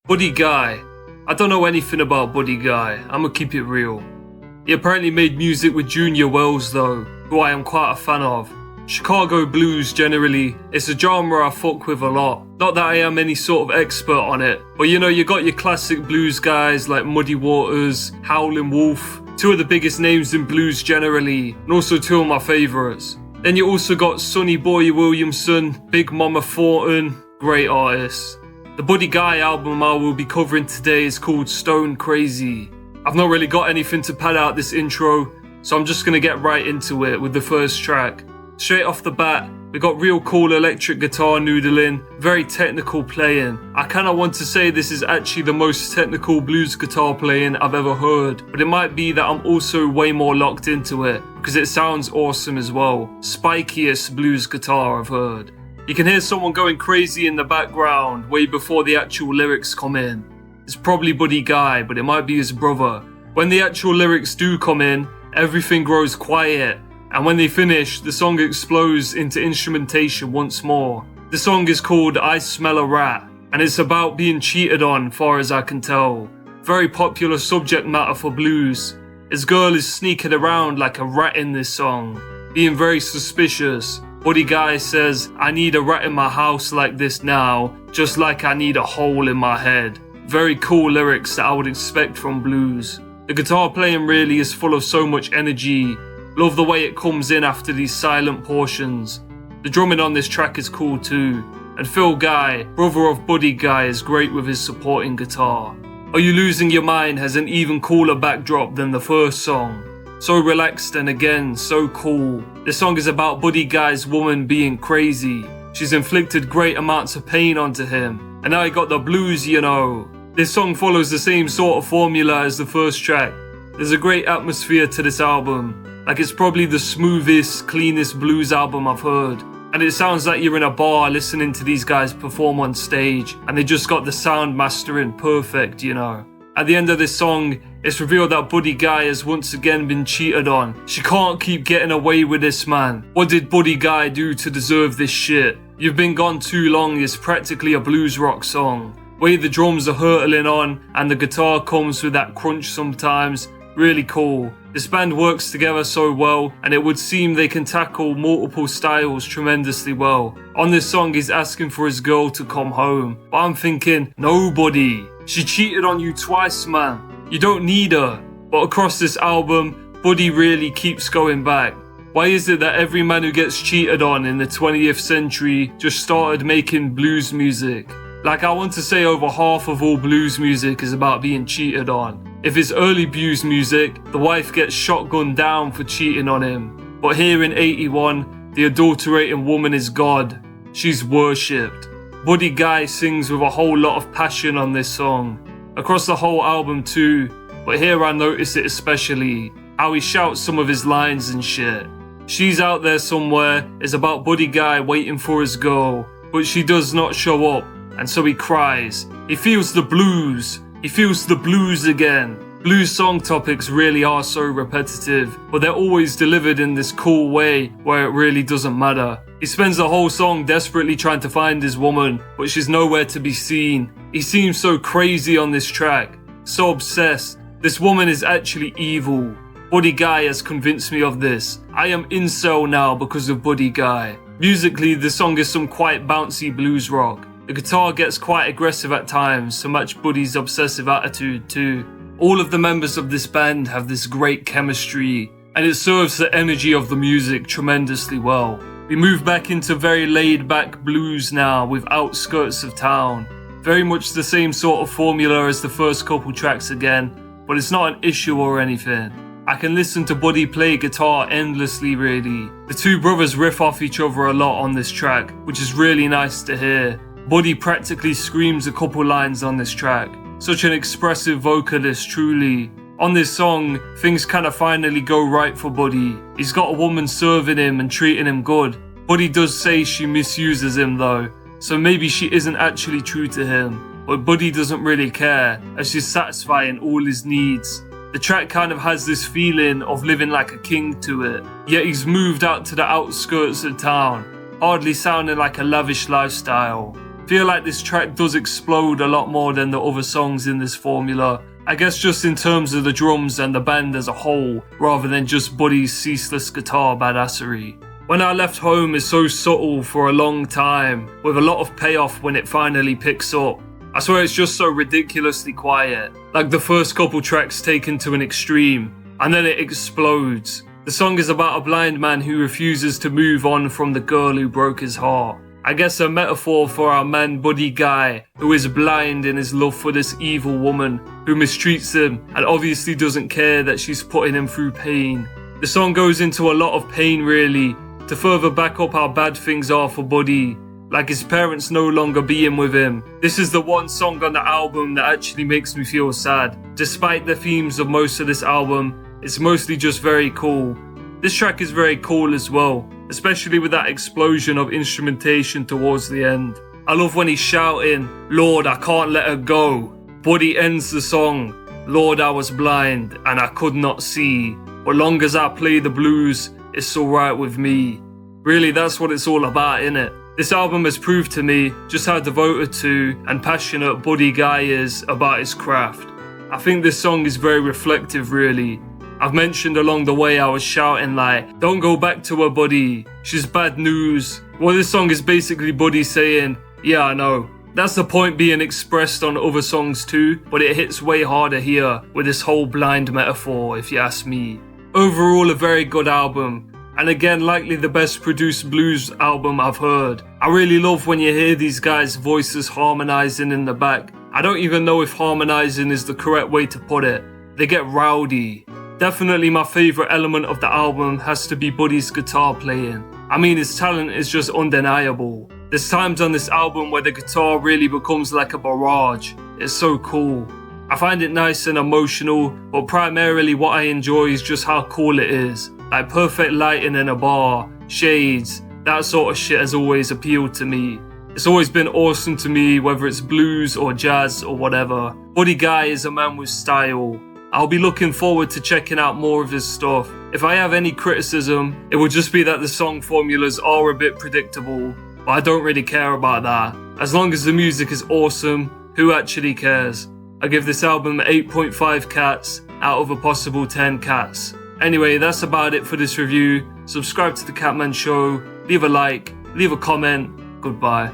Buddy Guy. I don't know anything about Buddy Guy, I'ma keep it real. He apparently made music with Junior Wells though, who I am quite a fan of. Chicago blues generally, it's a genre I fuck with a lot. Not that I am any sort of expert on it, but you know, you got your classic blues guys like Muddy Waters, Howlin' Wolf, two of the biggest names in blues generally, and also two of my favourites. Then you also got Sonny Boy Williamson, Big Mama Thornton, great artists. The Buddy Guy album I will be covering today is called Stone Crazy. I've not really got anything to pad out this intro, so I'm just gonna get right into it with the first track. Straight off the bat, we got real cool electric guitar noodling, very technical playing. I kinda want to say this is actually the most technical blues guitar playing I've ever heard, but it might be that I'm also way more locked into it, because it sounds awesome as well. Spikiest blues guitar I've heard. You can hear someone going crazy in the background way before the actual lyrics come in. It's probably Buddy Guy, but it might be his brother. When the actual lyrics do come in, everything grows quiet. And when they finish, the song explodes into instrumentation once more. The song is called I Smell a Rat, and it's about being cheated on, far as I can tell. Very popular subject matter for blues. His girl is sneaking around like a rat in this song, being very suspicious. Buddy Guy says, I need a rat in my house like this now, just like I need a hole in my head. Very cool lyrics that I would expect from blues. The guitar playing really is full of so much energy. Love the way it comes in after these silent portions. The drumming on this track is cool too. And Phil Guy, brother of Buddy Guy, is great with his supporting guitar. Are You Losing Your Mind has an even cooler backdrop than the first song. So relaxed and again, so cool. This song is about Buddy Guy's woman being crazy. She's inflicted great amounts of pain onto him. And now he got the blues, you know. This song follows the same sort of formula as the first track. There's a great atmosphere to this album. Like it's probably the smoothest, cleanest blues album I've heard. And it sounds like you're in a bar listening to these guys perform on stage and they just got the sound mastering perfect, you know. At the end of this song, it's revealed that Buddy Guy has once again been cheated on. She can't keep getting away with this man. What did Buddy Guy do to deserve this shit? You've Been Gone Too Long is practically a blues rock song. Way the drums are hurtling on and the guitar comes with that crunch sometimes. Really cool. This band works together so well, and it would seem they can tackle multiple styles tremendously well. On this song, he's asking for his girl to come home, but I'm thinking, nobody. She cheated on you twice, man. You don't need her. But across this album, Buddy really keeps going back. Why is it that every man who gets cheated on in the 20th century just started making blues music? Like, I want to say over half of all blues music is about being cheated on. If it's early blues music, the wife gets shotgunned down for cheating on him. But here in 81, the adulterating woman is God. She's worshipped. Buddy Guy sings with a whole lot of passion on this song. Across the whole album too, but here I notice it especially. How he shouts some of his lines and shit. She's Out There Somewhere is about Buddy Guy waiting for his girl, but she does not show up, and so he cries. He feels the blues. He feels the blues again. Blues song topics really are so repetitive, but they're always delivered in this cool way where it really doesn't matter. He spends the whole song desperately trying to find his woman, but she's nowhere to be seen. He seems so crazy on this track, so obsessed. This woman is actually evil. Buddy Guy has convinced me of this. I am incel now because of Buddy Guy. Musically, the song is some quite bouncy blues rock. The guitar gets quite aggressive at times to match Buddy's obsessive attitude too. All of the members of this band have this great chemistry, and it serves the energy of the music tremendously well. We move back into very laid back blues now with Outskirts of Town. Very much the same sort of formula as the first couple tracks again, but it's not an issue or anything. I can listen to Buddy play guitar endlessly really. The two brothers riff off each other a lot on this track, which is really nice to hear. Buddy practically screams a couple lines on this track. Such an expressive vocalist, truly. On this song, things kinda finally go right for Buddy. He's got a woman serving him and treating him good. Buddy does say she misuses him though, so maybe she isn't actually true to him. But Buddy doesn't really care, as she's satisfying all his needs. The track kind of has this feeling of living like a king to it, yet he's moved out to the outskirts of town, hardly sounding like a lavish lifestyle. Feel like this track does explode a lot more than the other songs in this formula. I guess just in terms of the drums and the band as a whole, rather than just Buddy's ceaseless guitar badassery. When I Left Home is so subtle for a long time, with a lot of payoff when it finally picks up. I swear it's just so ridiculously quiet, like the first couple tracks taken to an extreme, and then it explodes. The song is about a blind man who refuses to move on from the girl who broke his heart. I guess a metaphor for our man Buddy Guy, who is blind in his love for this evil woman who mistreats him and obviously doesn't care that she's putting him through pain. The song goes into a lot of pain really, to further back up how bad things are for Buddy, like his parents no longer being with him. This is the one song on the album that actually makes me feel sad. Despite the themes of most of this album, it's mostly just very cool. This track is very cool as well, especially with that explosion of instrumentation towards the end. I love when he's shouting, "Lord, I can't let her go." Buddy ends the song, "Lord, I was blind and I could not see, but long as I play the blues, it's alright with me." Really, that's what it's all about, innit? This album has proved to me just how devoted to and passionate Buddy Guy is about his craft. I think this song is very reflective really. I've mentioned along the way I was shouting like, "Don't go back to her, Buddy, she's bad news." Well, this song is basically Buddy saying, "Yeah, I know." That's the point being expressed on other songs too, but it hits way harder here with this whole blind metaphor, if you ask me. Overall, a very good album. And again, likely the best produced blues album I've heard. I really love when you hear these guys' voices harmonizing in the back. I don't even know if harmonizing is the correct way to put it. They get rowdy. Definitely my favorite element of the album has to be Buddy's guitar playing. I mean, his talent is just undeniable. There's times on this album where the guitar really becomes like a barrage. It's so cool. I find it nice and emotional, but primarily what I enjoy is just how cool it is. Like perfect lighting in a bar, shades, that sort of shit has always appealed to me. It's always been awesome to me, whether it's blues or jazz or whatever. Buddy Guy is a man with style. I'll be looking forward to checking out more of his stuff. If I have any criticism, it would just be that the song formulas are a bit predictable, but I don't really care about that. As long as the music is awesome, who actually cares? I give this album 8.5 cats out of a possible 10 cats. Anyway, that's about it for this review. Subscribe to the Catman Show, leave a like, leave a comment. Goodbye.